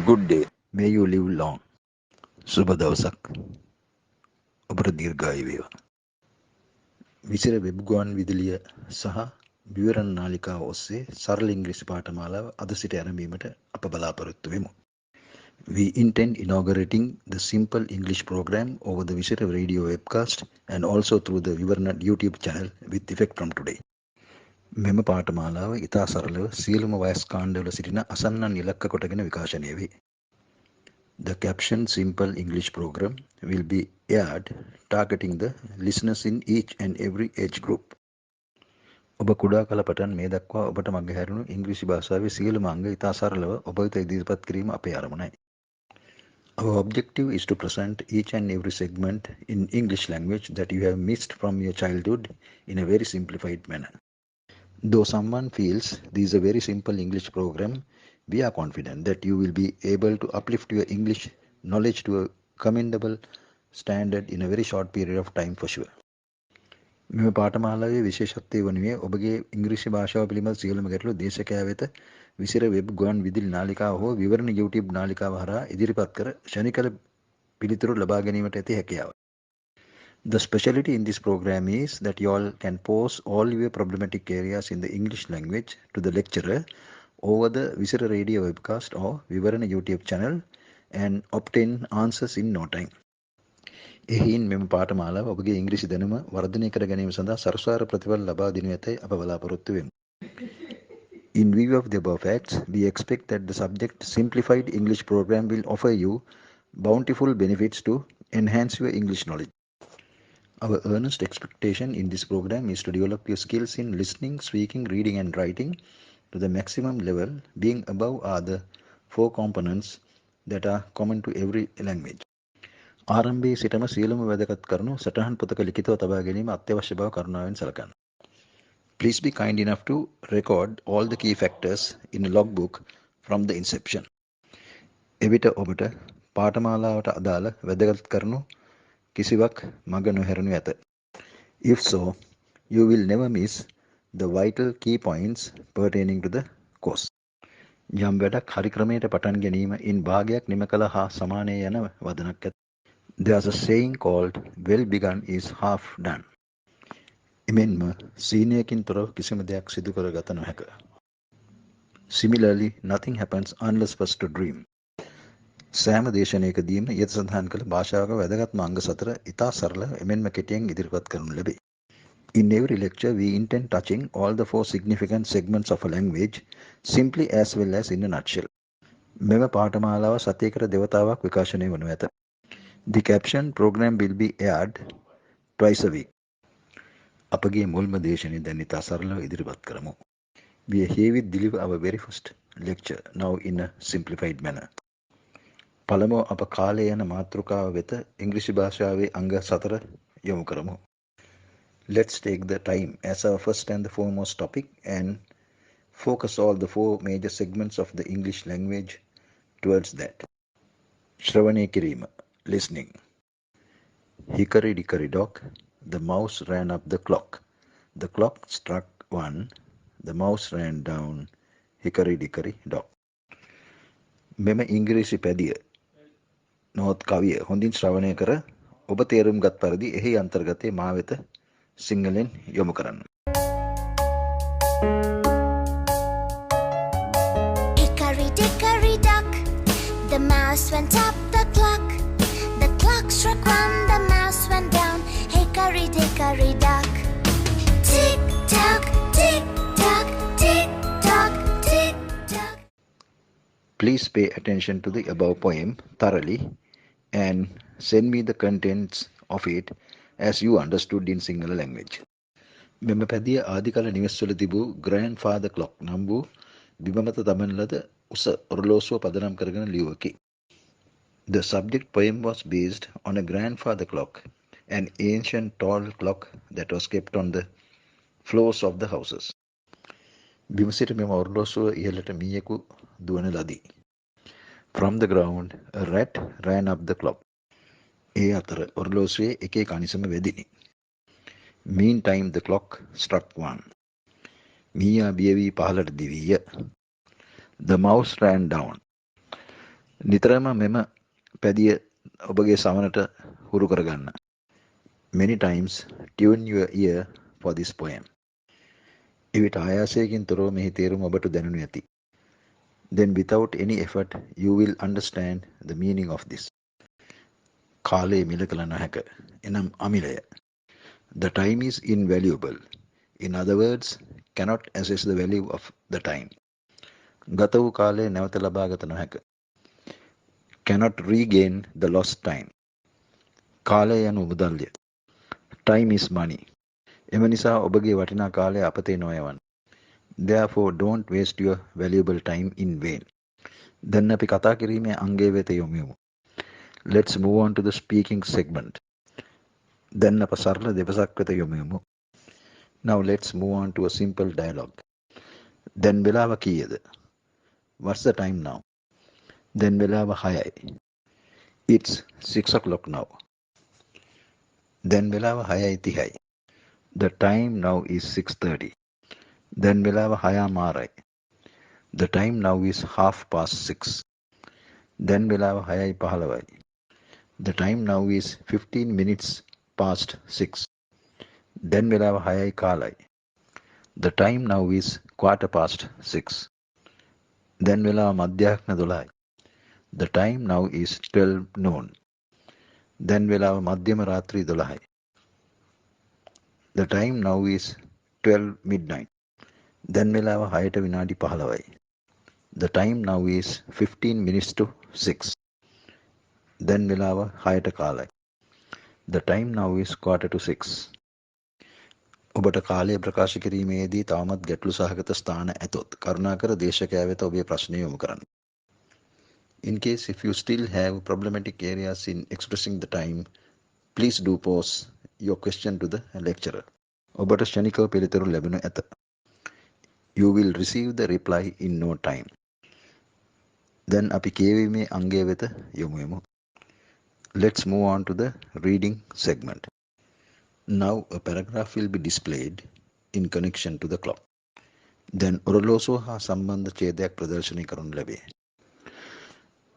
Good day. May you live long. සුබ දවසක්. ඔබට දීර්ඝායු වේවා. විසිර වෙබ් ගුවන් විදුලිය සහ විවරණ නාලිකාව ඔස්සේ සරල ඉංග්‍රීසි පාඨමාලාව අද සිට ආරම්භීමට අප බලාපොරොත්තු වෙමු. We intend inaugurating the simple English program over the Visira radio webcast and also through the Vivarana YouTube channel with effect from today. මෙම පාඨමාලාව ඉතා සරලව සියලුම වයස් කාණ්ඩවල සිටින අසන්නන් ඉලක්ක කොටගෙන විකාශනය වේ. The captioned simple English program will be aired targeting the listeners in each and every age group. ඔබ කුඩා කල පටන් මේ දක්වා ඔබට මගහැරුණු ඉංග්‍රීසි භාෂාවේ සියලුම අංග ඉතා සරලව ඔබ වෙත ඉදිරිපත් කිරීම අපේ අරමුණයි. Our objective is to present each and every segment in English language that you have missed from your childhood in a very simplified manner. Though someone feels this is a very simple English program, we are confident that you will be able to uplift your English knowledge to a commendable standard in a very short period of time for sure. මෙම පාඨමාලාවේ විශේෂත්වය වනුයේ ඔබගේ ඉංග්‍රීසි භාෂාව පිළිබඳ සියලුම ගැටලු දේශකයා වෙත විසිර වෙබ් ගුවන් විදුලි නාලිකාව හෝ විවරණ YouTube නාලිකාව හරහා ඉදිරිපත් කර ශනිකල පිළිතුරු ලබා ගැනීමට ඇති හැකියාව. The speciality in this program is that you all can pose all your problematic areas in the English language to the lecturer over the Visira radio webcast or Vivarana YouTube channel and obtain answers in no time. එහින් මෙම පාඨමාලාව ඔබගේ ඉංග්‍රීසි දැනුම වර්ධනය කර ගැනීම සඳහා සරසාර ප්‍රතිඵල ලබා දෙනු ඇතැයි අප බලාපොරොත්තු වෙමු. In view of the above facts, we expect that the subject simplified English program will offer you bountiful benefits to enhance your English knowledge. Our earnest expectation in this program is to develop your skills in listening, speaking, reading and writing to the maximum level, being above are the four components that are common to every language. ආරම්භයේ සිටම සියලුම වැදගත් කරුණු සටහන් පොතක ලිඛිතව තබා ගැනීම අත්‍යවශ්‍ය බව කරුණාවෙන් සලකන්න. Please be kind enough to record all the key factors in a logbook from the inception. එවිට ඔබට පාඨමාලාවට අදාළ වැදගත් කරුණු කිසිවක් මග නොහැරෙනු ඇත. If so, you will never miss the vital key points pertaining to the course. යම් වැඩක් හරි ක්‍රමයට පටන් ගැනීම ඉන් භාගයක් නිම කළ හා සමානය යන වදනක් ඇත. There's a saying called well begun is half done. එමෙන්ම සීනියකින් තොරව කිසිම දෙයක් සිදු කර ගත නොහැක. Similarly, nothing happens unless first to dream. සෑම දේශනයකදීම ඊට සඳහන් කළ භාෂාවක වැදගත්ම අංග සතර ඉතා සරල එමෙන්ම කෙටියෙන් ඉදිරිපත් කරනු ලැබේ. In every lecture, we intend touching all the four significant segments of a language simply as well as in a nutshell. මෙම පාඨමාලාව සතියකට දෙවතාවක් විකාශනය වනු ඇත. The caption program will be aired twice a week. අපගේ මුල්ම දේශනය දැන් ඉතා සරලව ඉදිරිපත් කරමු. We are here with deliver our very first lecture now in a simplified manner. පළමුව අප කාලය යන මාතෘකාව වෙත ඉංග්‍රීසි භාෂාවේ අංග සතර යොමු කරමු. Let's take the time as our first and the foremost topic and focus all the four major segments of the English language towards that. ශ්‍රවණය කිරීම, listening. Hickory dickory dock, the mouse ran up the clock. The clock struck 1, the mouse ran down, hickory dickory dock. මෙම ඉංග්‍රීසි පැදිය නොත් කවිය හොඳින් ශ්‍රවණය කර ඔබ තේරුම් ගත් පරිදි එහි අන්තර්ගතය මා වෙත සිංහලෙන් යොමු කරන්න. Hickory dickory dock, the mouse went up the clock. The clock struck 1, the mouse went down, hickory dickory dock. Tick tock, tick tock, tick tock, tick tock. Please pay attention to the above poem thoroughly and send me the contents of it as you understood in Sinhala language. මෙම පැදිය ආදිකාල නිවෙස්වල තිබූ grandfather clock නම් වූ බිම මත තබන ලද උස ඔරලෝසුව පදනම් කරගෙන ලියුවකි. The subject poem was based on a grandfather clock, an ancient tall clock that was kept on the floors of the houses. බිම සිට මෙම ඔරලෝසුව ඉහළට මීයකු දුවන ලදී. From the ground, a rat ran up the clock. ඒ අතර ඔරලෝසුවේ එක එක අනිසම වැදිනි. Meantime, the clock struck 1. මීයා බිය වී පහළට දිවීය. The mouse ran down. නිතරම මෙම පැදිය ඔබගේ සවනට හුරු කරගන්න. Many times tune your ear for this poem. එවිට ආයාසයකින් තොරව මෙහි තේරුම ඔබට දැනුණු ඇති. Then without any effort you will understand the meaning of this. කාලය මිල කළ නොහැක. එනම් අමිලය. The time is invaluable. In other words, cannot assess the value of the time. ගත වූ කාලය නැවත ලබා ගත නොහැක. Cannot regain the lost time. කාලය යනු මුදල්ය. Time is money. එම නිසා ඔබගේ වටිනා කාලය අපතේ නොයවන්න. Therefore don't waste your valuable time in vain. දැන් අපි කතා කිරීමේ අංගය වෙත යොමු වෙමු. Let's move on to the speaking segment. දැන් අප සරල දෙබසක් වෙත යොමු වෙමු. Now let's move on to a simple dialogue. දැන් වෙලාව කීයද? What's the time now? දැන් වෙලාව 6යි. It's 6 o'clock now. දැන් වෙලාව 6:30යි. The time now is 6:30. දැන් වෙලාව 6:00. The time now is 6:30. දැන් වෙලාව 6:15. The time now is 15 minutes past 6. දැන් වෙලාව 6:15. The time now is 6:15. දැන් වෙලාව මධ්‍යහ්න 12යි. The time now is 12 noon. දැන් වෙලාව මධ්‍යම රාත්‍රී 12යි. The time now is 12 midnight. දැන් වෙලාව 6ට විනාඩි 15යි. The time now is 15 minutes to 6. දැන් වෙලාව 6ට කාලයි. The time now is 6:15. ඔබට කාලය ප්‍රකාශ කිරීමේදී තවමත් ගැටලු සහගත ස්ථාන ඇතොත් කරුණාකර දේශකයා වෙත ඔබේ ප්‍රශ්නය යොමු කරන්න. In case if you still have problematic areas in expressing the time, please do pose your question to the lecturer. ඔබට ක්ෂණිකව පිළිතුරු ලැබෙනු ඇත. You will receive the reply in no time. දැන් අපි කියවීමේ අංගය වෙත යොමු වෙමු. Let's move on to the reading segment. Now a paragraph will be displayed in connection to the clock. Then ඔරලෝසුව හා සම්බන්ධ ඡේදයක් ප්‍රදර්ශනය කරනු ලැබේ.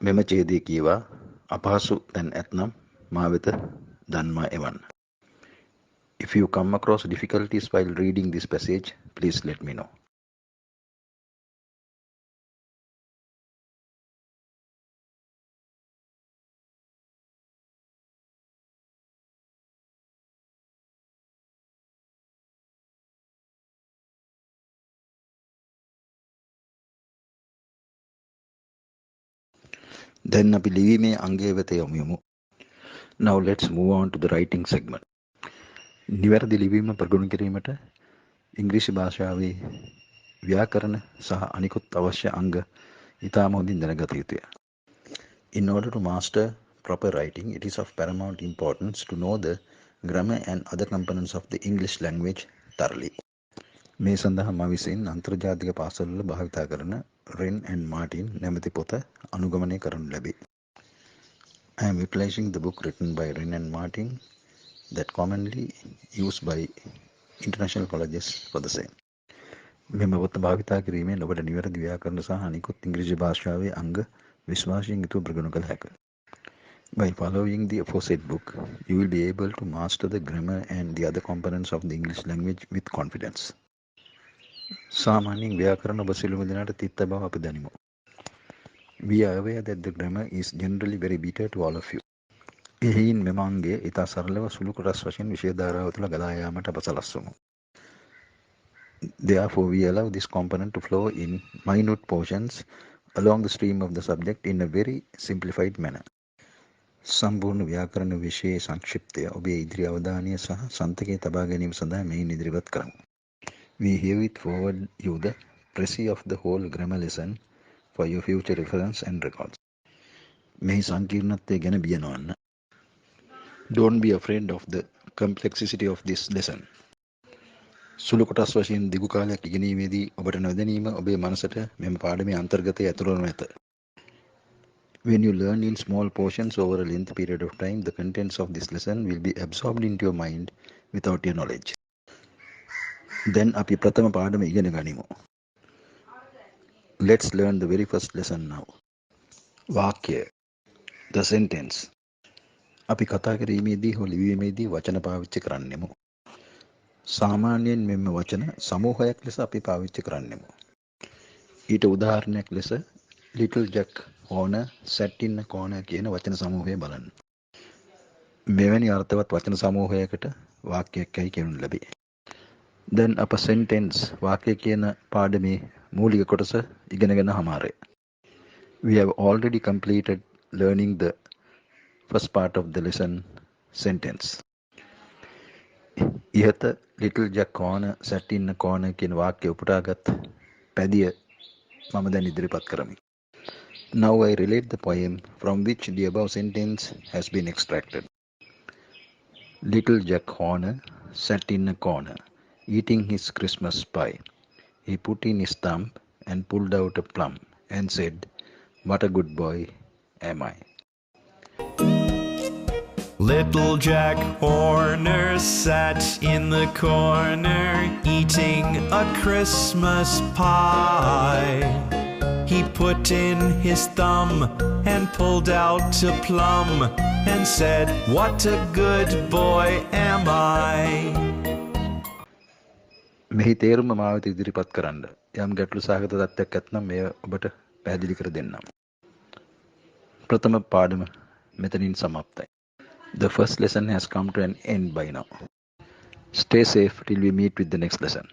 මෙම ඡේදය කියවා අපහසු තැන් ඇතනම් මා වෙත දන්වා එවන්න. If you come across difficulties while reading this passage, please let me know. දැන් අපි ලිවීමේ අංගය වෙත යොමු වෙමු. Now let's move on to the writing segment. නිවැරදි ලිවීම ප්‍රගුණ කිරීමට ඉංග්‍රීසි භාෂාවේ ව්‍යාකරණ සහ අනිකුත් අවශ්‍ය අංග ඉතාම හොඳින් දැනගත යුතුය. In order to master proper writing, it is of paramount importance to know the grammar and other components of the English language thoroughly. මේ සඳහා මා විසින් අන්තර්ජාතික පාසල්වල භාවිතා කරන Wren and Martin නැමැති පොත අනුගමනය කරනු ලැබේ. I am utilizing the book written by Wren and Martin that commonly used by international colleges for the same. මෙම පොත භාවිතා කිරීමෙන් ඔබට නිවැරදි ව්‍යාකරණ සහ අනිකුත් ඉංග්‍රීසි භාෂාවේ අංග විශ්වාසයෙන් යුතුව ප්‍රගුණ කළ හැක. By following the aforesaid book, you will be able to master the grammar and the other components of the English language with confidence. සාමාන්‍යයෙන් ව්‍යාකරණ ඔබ සියලුම දෙනාට තිත්ත බව අපි දනිමු. We are aware that the grammar is generally very bitter to all of you. එහින් මෙම අංගය ඉතා සරලව සුළු කොටස් වශයෙන් විෂය ධාරාව තුළ ගලා යාමට අප සලස්වමු. Therefore, we allow this component to flow in minute portions along the stream of the subject in a very simplified manner. සම්පූර්ණ ව්‍යාකරණ විෂයේ සංක්ෂිප්තය ඔබේ ඉදිරි අවධානය සහ සන්තකයේ තබා ගැනීම සඳහා මෙයින් ඉදිරිපත් කරමු. We herewith forward you the précis of the whole grammar lesson for your future reference and records. මෙහි සංකීර්ණත්වය ගැන බිය නොවන්න. Don't be afraid of the complexity of this lesson. සුළු කොටස් වශයෙන් දිගු කාලයක් ඉගෙනීමේදී ඔබට නොදැනීම ඔබේ මනසට මෙම පාඩමේ අන්තර්ගතය ඇතුළු වනු ඇත. When you learn in small portions over a lengthy period of time, the contents of this lesson will be absorbed into your mind without your knowledge. Then අපි ප්‍රථම පාඩම ඉගෙන ගනිමු. Let's learn the very first lesson now. වාක්‍යය the sentence අපි කතා කිරීමේදී හෝ ලිවීමේදී වචන පාවිච්චි කරන්නෙමු. සාමාන්‍යයෙන් මෙම වචන සමූහයක් ලෙස අපි පාවිච්චි කරන්නෙමු. ඊට උදාහරණයක් ලෙස Little Jack Horner sat in a corner කියන වචන සමූහය බලන්න. මෙවැනි අර්ථවත් වචන සමූහයකට වාක්‍යයක්යි කියනු ලැබේ. දැන් අප sentence වාක්‍ය කියන පාඩමේ මූලික කොටස ඉගෙනගෙන හමාරය. We have already completed learning the first part of the lesson sentence. ඉහත Little Jack Horner sat in a corner කියන වාක්‍ය උපුටාගත් පැදිය මම දැන් ඉදිරිපත් කරමි. Now I relate the poem from which the above sentence has been extracted. Little Jack Horner sat in a corner, eating his Christmas pie. He put in his thumb and pulled out a plum and said, "What a good boy am I." Little Jack Horner sat in the corner eating a Christmas pie. He put in his thumb and pulled out a plum and said, "What a good boy am I." මෙහි තේරුම මා වෙත ඉදිරිපත් කරන්න. යම් ගැටලු සහගත තත්ත්වයක් ඇත්නම් මෙය ඔබට පැහැදිලි කර දෙන්නම්. ප්‍රථම පාඩම මෙතනින් සමාප්තයි. The first lesson has come to an end by now. Stay safe till we meet with the next lesson.